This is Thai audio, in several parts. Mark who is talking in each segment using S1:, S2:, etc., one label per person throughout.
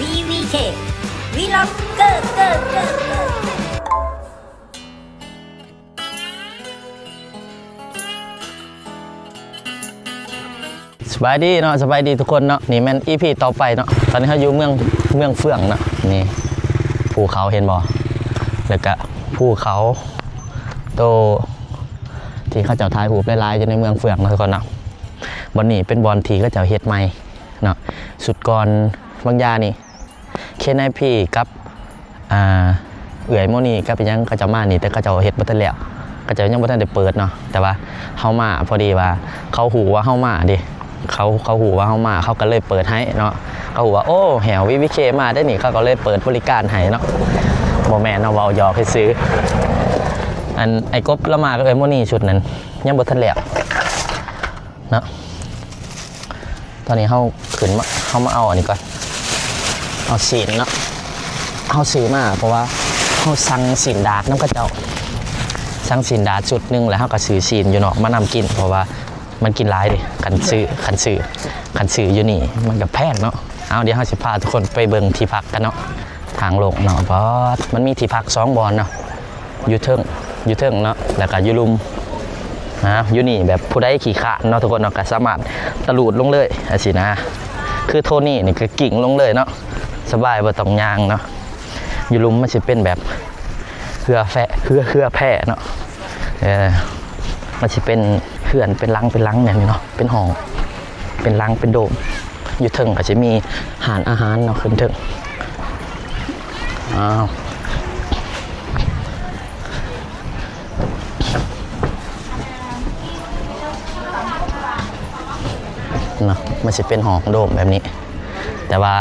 S1: VVK วีล็อกเกอร์
S2: สบายดีเนาะสบายดีทุกคนเนาะนี่แม่นอีพีต่อไปเนาะตอนนี้เขาอยู่เมืองเฟื่องเนาะนี่ภูเขาเห็นบ่แล้วก็ภูเขาโตที่เขาเจ้าทายหูปลายๆอยู่ในเมืองเฟื่องนะทุกคนเนาะบอนนี้เป็นบอลที่เขาเจ้าเฮ็ดใหม่เนาะสุดก่อนบางยานี่เคนไอพี่กับเอื่อยโมนี่กับยังเขาเจ้ามานี่แต่เขาเจ้าเฮ็ดบ่ทันแล้วเขาเจ้ายังบ่ทันได้เปิดเนาะแต่ว่าเฮามาพอดีว่าเขาหูว่าเฮามาดิเขาหูว่าเฮามาเขาก็เลยเปิดให้เนาะเขาหูว่าโอ้แหววิเคมาได้นี่เขาก็เลยเปิดบริการให้เนาะบ่แม่นเนาะเว้าหยอกให้ซื้ออันไอ้กบละมาก็เอ้ยโมนี่ชุดนั้นยังบ่ทันแล้วเนาะตอนนี้เฮาขึ้นมาเฮามาเอาอันนี้ก่อนเอาศีลเนาะเฮาซื้อมาเพราะว่าเฮาสั่งศีลดาดน้ำกระเจ้าสั่งศีลดาดชุดนึงแล้วเฮาก็ซื้อศีลอยู่เนาะมานำกินเพราะว่ามันกินหลายดิคันซื้ออยู่นี่มันก็แพงเนาะเอาเดี๋ยวเฮาสิพาทุกคนไปเบิ่งที่พักกันเนาะทางลงเนาะเพราะมันมีที่พัก2บอนเนาะอยู่เทิงเนาะแล้วก็อยู่ลุมนะอยู่นี่แบบผู้ใดขี่ขาเนาะทุกคนเนาะก็สามารถตะลุดลงเลยอาสินะคือโทนี่นี่คือกิ่งลงเลยเนาะสบายบ่ต้องยางเนาะอยู่ลุมมันสิเป็นแบบเหือแพร่เนาะมันสิเป็นเขื่อนเป็นลังอย่างนี้เนาะเป็นห้องเป็นลังเป็นโดมอยู่เทิงก็จะมีอาหารเนาะขึ้นเทิงเนาะมันจะเป็นห้องโดมแบบนี้แต่ว่า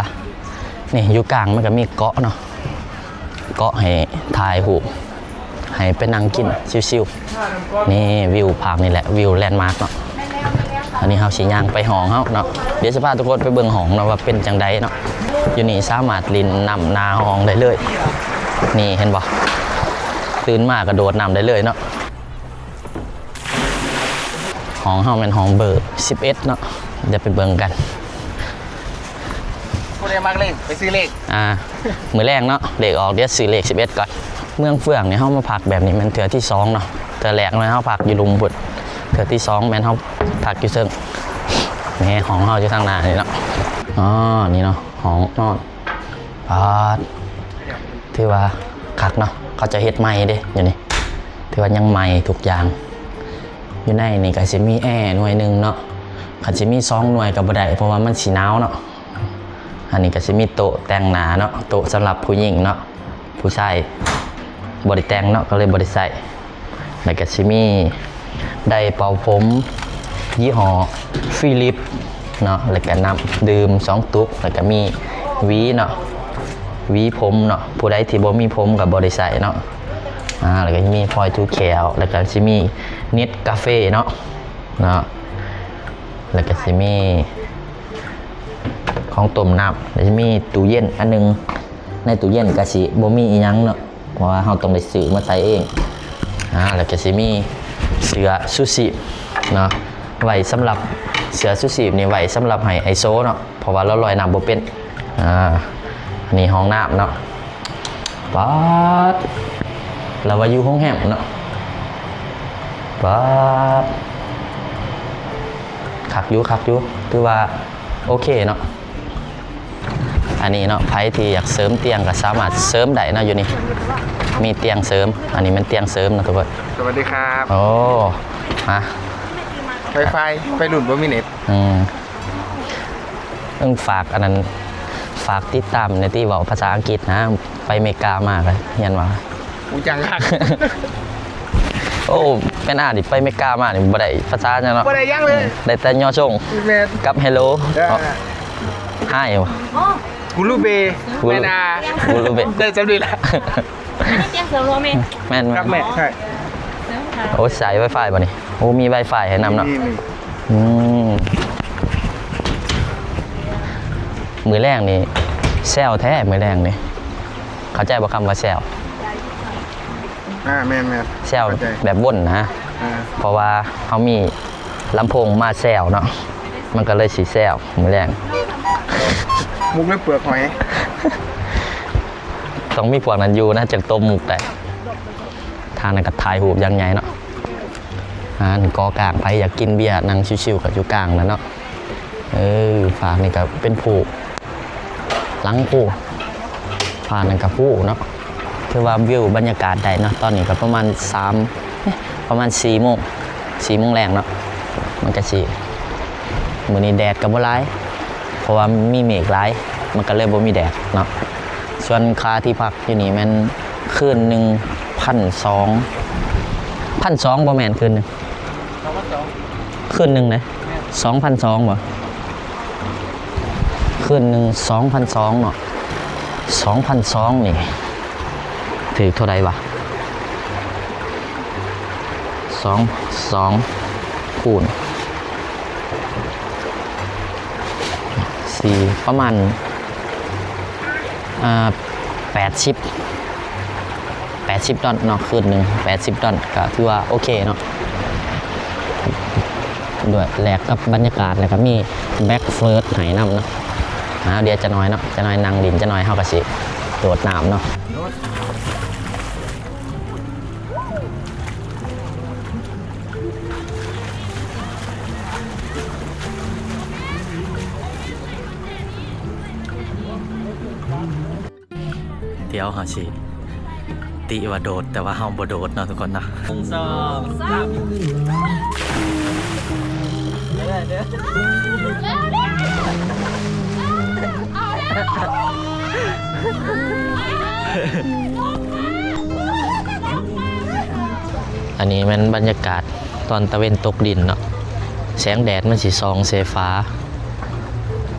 S2: นี่อยู่กลางมันก็มีเกาะเนาะเกาะให้ถ่ายรูปให้ไปนั่งกินชิวๆนี่วิวภาพนี่แหละวิวแลนด์มาร์กเนาะอันนี้เฮาสิย่างไปห้องเฮาเนาะเดี๋ยวจะพาทุกคนไปเบิ่งห้องเนาะว่าเป็นจังไดเนาะอยู่นี่สามารถลินน้ำนาห้องได้เลยนี่เห็นบ่ตื่นมากระโดดน้ำได้เลยเนาะห้องเฮาเป็นห้องเบอร์11เนาะเดี๋ยวไปเบิ่งกัน
S3: ผู้ใดมักเลขไปซื้อเลข
S2: มือแรกเนาะเลขออกเดี๋ยวซื้อเลข11ก่อนเมืองเฟื่องเนี่ยเฮามาพักแบบนี้มันเทื่อที่2เนาะเทื่อแรกเลยเฮาพักอยู่ลุมบุตรเทื่อที่2แม่นเฮาพักอยู่เชิงนี่ห้องเฮาอยู่ทางหน้านี่เนาะนี่เนาะห้องนอนที่ว่าคักเนาะเขาจะเฮ็ดใหม่เด้อยู่นี่ที่ว่ายังใหม่ทุกอย่างอยู่ในนี่ก็สิมีแอร์หน่วยนึงเนาะก็สิมี2หน่วยก็บ่ได้เพราะว่ามันสิหนาวเนาะอันนี้ก็จะมีโต๊ะแต่งหน้าเนาะโต๊ะสำหรับผู้หญิงเนาะผู้ชายบริแต่งเนาะก็เลยบริใส่แล้วก็จะมีไดร์เป่าผมยี่ห้อฟิลิปเนาะแล้วก็น้ำดื่ม2ตุ๊กแล้วก็มีหวีเนาะหวีผมเนาะผู้ใดที่บ่มีผมกับบริใส่เนาะแล้วก็มีพลอยทูแคลแล้วก็จะมีเน็ตกาแฟเนาะแล้วก็จะมีของต้มน้ำแล้วจะมีตู้เย็นอันนึงในตู้เย็นก็สิบ่มีอีหยังเนาะเพราะว่าเราต้องได้ซื้อมาใส่เองแล้วก็สิมีเสื้อชูชีพเนาะไว้สำหรับเสื้อชูชีพนี่ไว้สำหรับให้ไอโซเนาะเพราะว่าเราลอยน้ำบ่เป็นอันนี้ห้องน้ำเนาะป๊าดเราว่าอยู่ห้องแฮมเนาะป๊าดคักอยู่ถือว่าโอเคเนาะอันนี้เนาะไผที่อยากเสริมเตียงก็สามารถเสริมได้นะอยู่นี่มีเตียงเสริมอันนี้มันเตียงเสริมนะทุกคน
S3: สวัสดีครับ
S2: โอ้มา
S3: ไฟไปหลุดบ่มีเน็ต
S2: ต้องฝากอันนั้นฝากติดตามในที่บอกภาษาอังกฤษนะไปอเมริกามากเลยเรียนว่า
S3: จังหัก
S2: โอ้เป็นอ่านดิไปอเมริกามาบ่ได้ภาษาเนาะ
S3: บ่ได้ยังเลย
S2: ได้แต่ย่อชงกับเฮลโลไฮ
S3: กูรูเบแม่นา
S2: กูรูเบ
S3: ได้จำดีละ
S1: เตียงเสริมโรเมน
S2: แม่น
S3: ครับแม่ใช่
S2: โอ้สาย Wi-Fi ป่ะนี่โอ้มี Wi-Fi ให้นำเนาะมือแรกนี่แซวแท้มือแรกนี่เข้าใจบ่คำว่าแซว
S3: แม่
S2: แซวแบบบ่นนะเพราะว่าเขามีลำโพงมาแซวเนาะมันก็เลยสีแซวมือแรก
S3: มุกด้วยเปลือกหอย
S2: ต้องมีพวกนั้นอยู่นะจากต้มหมุกได้ทางนั้นก็ถ่ายหูปอยังไงเนาะกอกลางไปอยากกินเบียร์นั่งชิวๆกับอยู่กลางนั่นเนาะฝากนี่ก็เป็นผู้หลังผู้ฝากนั่นกับผู้เนาะคือว่าวิวบรรยากาศได้เนาะตอนนี้ก็ประมาณ4 โมงแรงเนาะมันก็สิมื้อนี้แดดก็บ่ร้ายเพราะว่ามีเมฆร้ายมันก็เลยบ่มีแดดเนาะส่วนค่าที่พักอยู่นี่มันคืนหนึ่ง1,200บ่แม่นคืนหนึ่งคืนหนึ่งนะ2,200บ่คืนหนึ่ง2,200เนาะ2,200นี่ถือเท่าไรวะ2คูณ4ประมาณ80 ดอลเนาะคืนหนึ่ง80 ดอลก็ถือว่าโอเคเนาะด้วยแลกกับบรรยากาศแล้วก็มีแบ็กเฟิร์สไหนำเนาะเดี๋ยวจะน้อยเนาะจะน้อยนางดินจะน้อยเฮากะสิโดดน้ำเนาะเดี๋ยวเฮาสิติว่าโดดแต่ว่าเฮาบ่โดดเนาะทุกคนนะอันนี้มันบรรยากาศตอนตะเวนตกดินเนาะแสงแดดมันสีซองเสฟ้า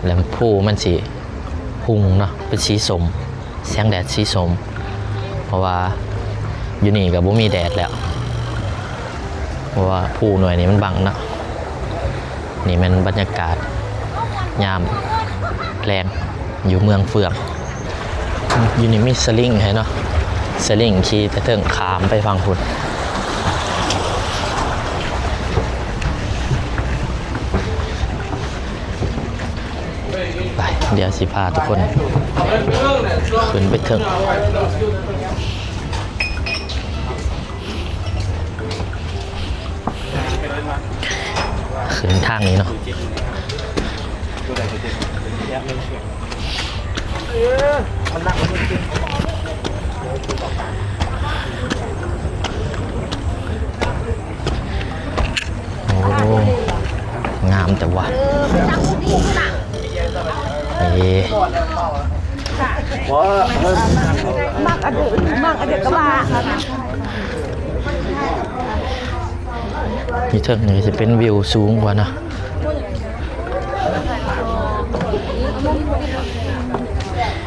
S2: แหลมพูมันสีหุ่งเนาะเป็นสีสมแสงแดดสีสมเพราะว่าอยู่นี่กับบ่มีแดดแล้วเพราะว่าผู้หน่วยนี้มันบังเนาะนี่มันบรรยากาศยามแรงอยู่เมืองเฟืองอยู่นี่มีสลิงให้เนาะสลิงขี่แต่เถิงขามไปฟังพุ่นไปเดี๋ยวสิพาทุกคนขึ้นไปเถิงขึ้นทางนี้เนาะโอ้งามแต่ว่า
S1: มากอดีตก็ว่า
S2: นี่เทิงนี่จะเป็นวิวสูงกว่านะ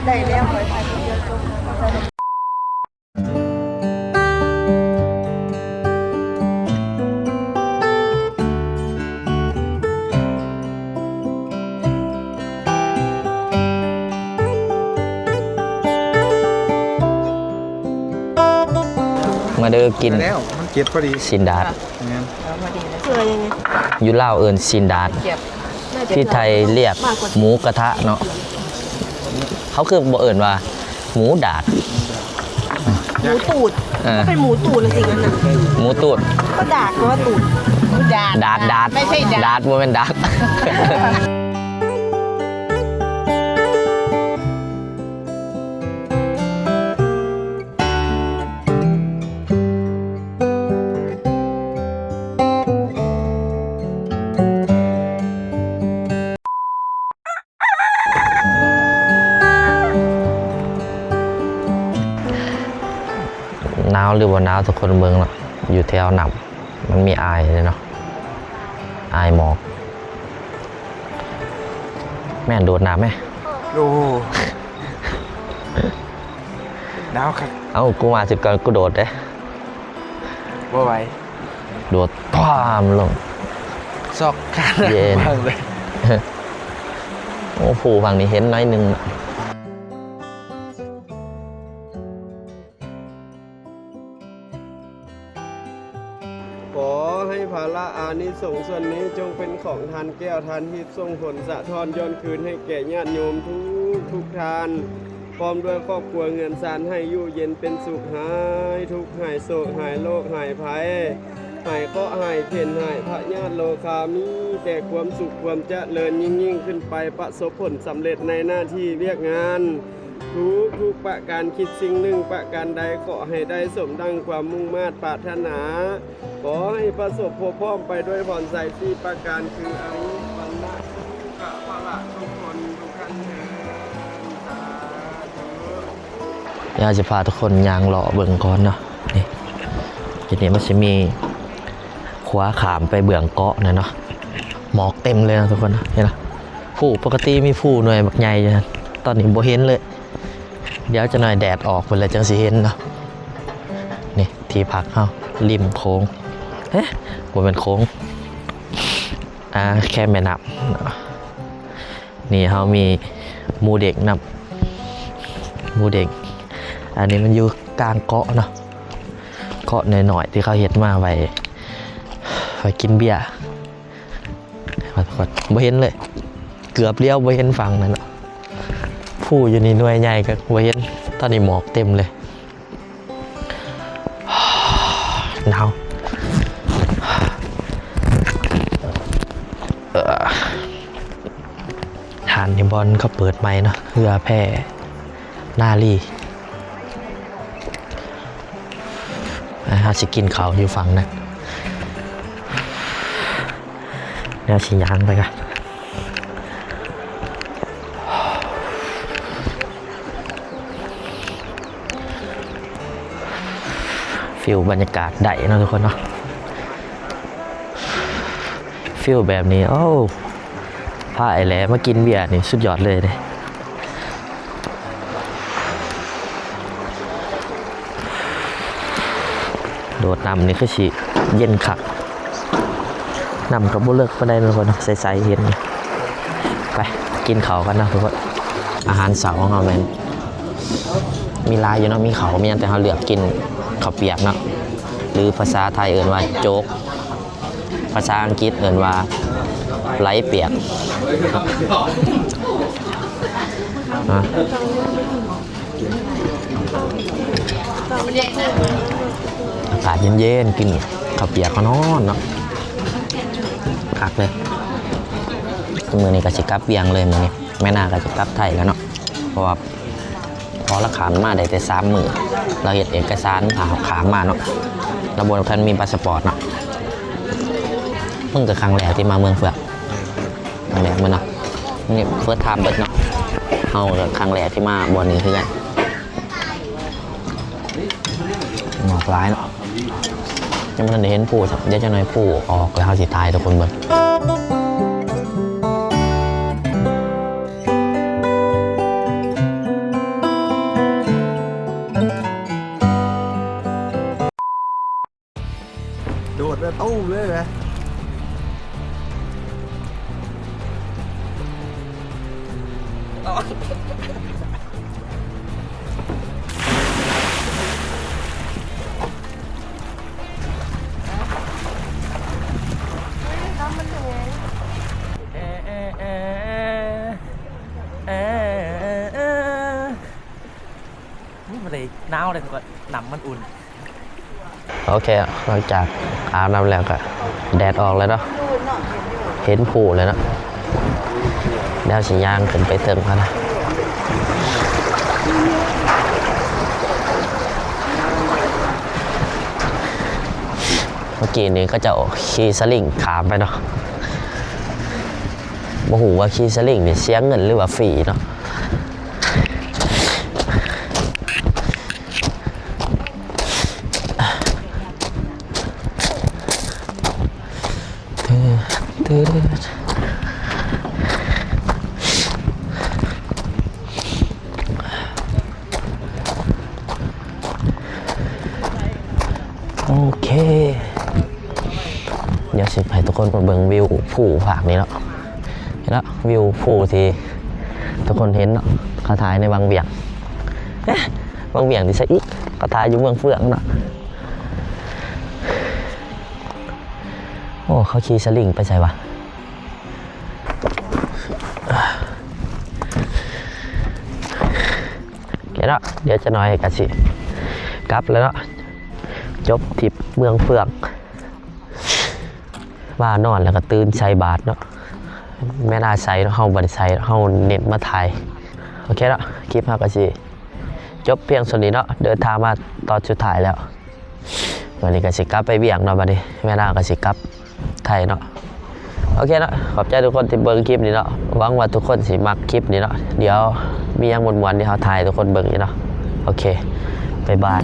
S1: ได้แล้ว
S2: มาเด้อกิน
S3: แล้วมันเก็บพอดี
S2: ซินดาด
S1: คือยังไง
S2: อยู่ลาวเอิ้นซินดาดที่ไทยเรียกหมูกระทะเนาะเขาคือบ่เอิ้นว่าหมูดาด
S1: หมูตูดก็เป็นหมูตูดจริงๆนะ
S2: หมูตูด
S1: ก็ดาดก็ว่าตูด
S2: ดาด
S1: ไม่ใช่
S2: ดาดบ่แม่นดาดหนาวหรือว่าหนาวทุกคนเมืองเนาะอยู่แถวหนำมันมีอายเลยเนาะอายหมอกแม่โดดน้ำไหม
S3: โอ้หนาวครับ
S2: กูมาสิก่อนกูโดดเด้
S3: บ่ไหว
S2: โดดพามลง
S3: ซอกกัน
S2: เย็นโอ้โหฝั่งนี้เห็นน้อยนึง
S3: ขอให้ภาระอา
S4: นิสงส์ส่วนนี้จงเป็นของทานแก้วทานทิพย์ส่งผลสะท้อนย้อนคืนให้แก่ญาติโยมทุกทานพร้อมด้วยครอบครัวเงินสารให้อยู่เย็นเป็นสุขหายทุกข์หายโศกหายโรคหายภัยหายเคราะห์หายเข็นหายพระญาติโลคามีแต่ความสุขความเจริญยิ่งขึ้นไปประสบผลสำเร็จในหน้าที่เรียกงานทุกประการคิดสิ่งหนึ่งประการใดขอให้ได้สมดังความมุ่งมา่ปรารถนาขอให้ประสบพบพร้อมไปด้วยพรใสที่ประการคืออายุวันละสุขภาละทุกคนทุกท่านเถิดสาธุ
S2: อยากจะพาทุกคนยางเลาะเบิ่งก่อนเนาะนี่ทีนี้มันจะมีขวาขามไปเบื้องเกาะนะเนาะหมอกเต็มเลยนะทุกคนเห็นไหมผู้ปกติมีผู้หน่วยบักใหญ่อยู่นะตอนนี้บ่เห็นเลยเดี๋ยวจะหน่อยแดดออกไปเลยจังสิเห็นเนาะนี่ที่พักเฮาริมโค้งเฮ้ยบ่เป็นโค้งแค่แม่น้ำนี่เฮามีหมู่เด็กนำหมู่เด็กอันนี้มันอยู่กลางเกาะเนาะเกาะหน่อยๆที่เขาเฮ็ดมาไว้กินเบียร์บ่เห็นเลยเกือบเลี้ยวบ่เห็นฝั่งนั่นเนาะผู้อยู่ในหน่วยใหญ่ก็บ่เห็นตอนนี้หมอกเต็มเลยหนาวทานนิบอลก็เปิดใหม่เนาะเรือแพนาลีสิกินเขาอยู่ฝั่งนั้นเดี๋ยวชิยางไปกันฟิลบรรยากาศได้เนาะทุกคนเนาะฟิลแบบนี้โอ้ผ้าไอ้แหลมากินเบียร์นี่สุดยอดเลยเนี่ยโดดน้ำนี่คือฉีเย็นคักน้ำกับบุเลิกไปได้ทุกคนใสๆเห็นไปกินเขากันนะทุกคนอาหารเสาของเราแมนมีลายอยู่เนาะมีเขามีแต่เราเลือกกินข้าวเปียกเนาะหรือภาษาไทยเอ่นว่าโจ๊กภาษาอังกฤษเอ่นว่าไหลเปียกอากาศเย็นๆกินข้าวเปียกก็นอนเนาะคักเลยมือนี้ก็จะกลับเบียงเลยมือนี้แม่นาก็จะกลับไทยแล้วเนาะเพราะว่าพอละขามมาได้แต่3 มื้อเราเห็นเอกสารขามมาเนาะระบบท่านมีพาสปอร์ตเนาะมึงกับครั้งแรกที่มาเมืองเฟือกครั้งแรกมันเนาะนี่เฟิร์สไทม์เบิดเนาะเอากับครั้งแรกที่มาบอลนี้คือกันหมอกร้ายเนาะยังไม่ทันได้เห็นผู้เดี๋ยวจะหน่อยผู้ออกแล้วเขาสิตายทุกคนเบิ่ง
S3: โดดแล้วตู้มเลยไหม
S5: นี่มันเลยหนาวเลยทุกคนหนำมันอุ่น
S2: โอเคหลังจากอาบน้ำแล้วก็แดดออกแล้วเนาะเห็นผู้เลยเนาะเดี๋ยวสิย่างขึ้นไปเติมกันนะเมื่อกี้นี้ก็จะขี่สลิงขามไปเนาะบ่ฮู้ว่าขี่สลิงนี่เสียเงินหรือว่าฟรีเนาะโอเคเดี๋ยวสิให้ทุกคนมาเบิ่งวิวภูภาคนี้เนาะเห็นแล้ววิวภูที่ทุกคนเห็นเนาะเขาถ่ายในบางเวียงบางเวียงที่ใช่อีกเขาถ่ายอยู่เมืองเฟืองเนาะ โอ้เขาขี่สลิงไปใส่วะเดี๋ยวจะน้อยกันสิกลับแล้วเนาะจบทริปเมืองเฟืองว่านอนแล้วก็ตื่นใส่บาทเนาะแม่น่าใส่เฮาบ่ได้ใส่เฮาเน็ตมาถ่ายโอเคแล้วคลิปเฮาก็สิจบเพียงส่วนนี้เนาะเดินทางมาตอนสุดท้ายแล้ววันนี้ก็สิกลับไปเวียงเนาะบัดนี้แม่น่าก็สิกลับไทยเนาะโอเคเนาะขอบใจทุกคนที่เบิ่งคลิปนี้เนาะหวังว่าทุกคนสิมักคลิปนี้เนาะเดี๋ยวมีอย่างม่วนๆที่เฮาถ่ายทุกคนเบิ่งอยู่เนาะโอเคบ๊ายบาย